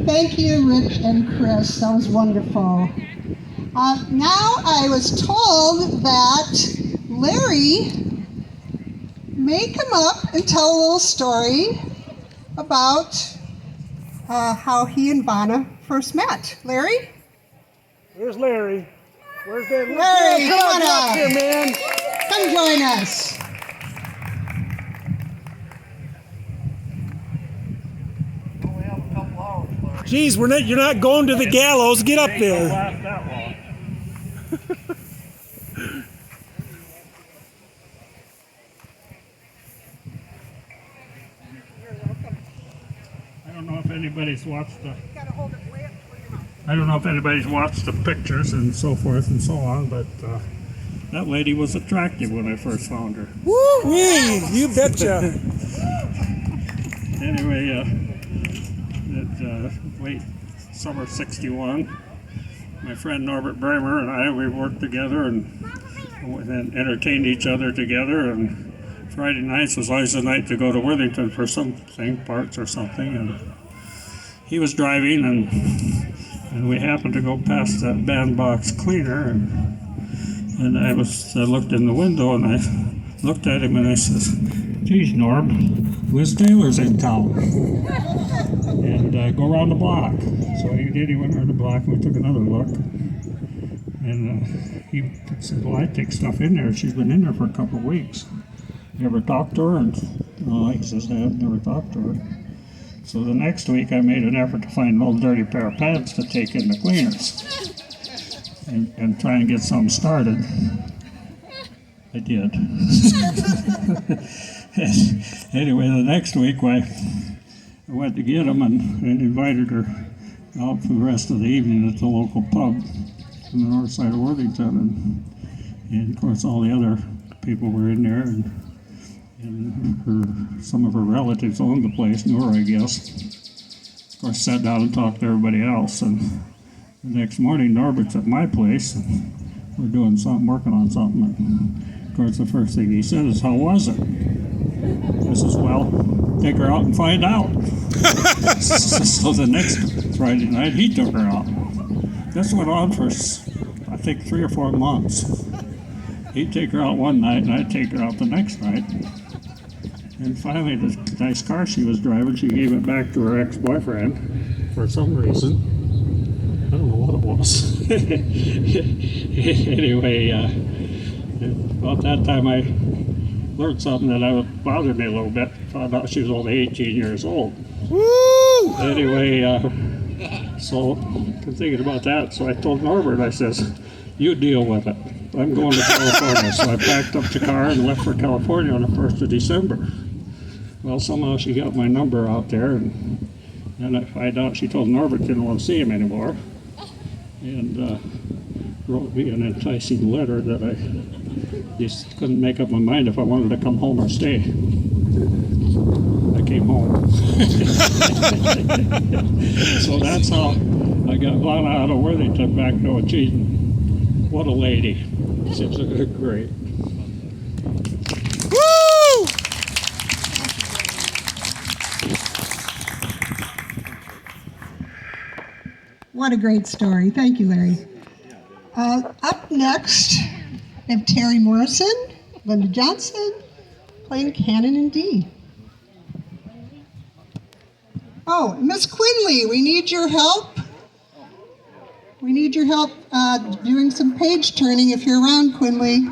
Thank you, Rich and Chris. That was wonderful. Now I was told that Larry may come up and tell a little story about how he and Vonna first met. Larry? Where's Larry? Where's that? Larry, come on up here, man. Come join us. Only have a couple hours left. Geez, you're not going to the gallows. Get up there. I don't know if anybody's watched the. I don't know if anybody's watched the pictures and so forth and so on, but that lady was attractive when I first found her. Woo-wee! You betcha! Anyway, late summer '61, my friend Norbert and I, we worked together and entertained each other together, and Friday nights was always the night to go to Worthington for something, parts or something, and he was driving and we happened to go past that bandbox cleaner, and I looked in the window and I looked at him and I says, "Geez, Norb, Liz Taylor's in town, and go around the block." So he did. He went around the block and we took another look, and he said, "Well, I take stuff in there. She's been in there for a couple of weeks. You ever talked to her?" And he says, "I've never talked to her." So the next week I made an effort to find an old dirty pair of pants to take in the cleaners and try and get something started. I did. Anyway, the next week I went to get them and invited her out for the rest of the evening at the local pub on the north side of Worthington. And of course all the other people were in there, and some of her relatives owned the place, knew her, I guess. Of course, sat down and talked to everybody else. And the next morning, Norbert's at my place, and we're doing something, working on something. And of course, the first thing he said is, "How was it?" I says, "Well, take her out and find out." So the next Friday night, he took her out. This went on for, I think, 3 or 4 months. He'd take her out one night, and I'd take her out the next night. And finally, the nice car she was driving, she gave it back to her ex-boyfriend for some reason. I don't know what it was. Anyway, about that time I learned something that bothered me a little bit. Found out she was only 18 years old. Woo! Anyway, so I'm thinking about that. So I told Norbert, I says, "You deal with it. I'm going to California." So I packed up the car and left for California on the 1st of December. Well, somehow she got my number out there, and I find out she told Norbert didn't want to see him anymore, and wrote me an enticing letter that I just couldn't make up my mind if I wanted to come home or stay. I came home. So that's how I got Vonna out of Worthington back to Ocheeton. What a lady. She's great. Woo! What a great story. Thank you, Larry. Up next, we have Terry Morrison, Linda Johnson, playing canon in D. Oh, Miss Quinley, we need your help. We need your help doing some page turning if you're around, Quinley.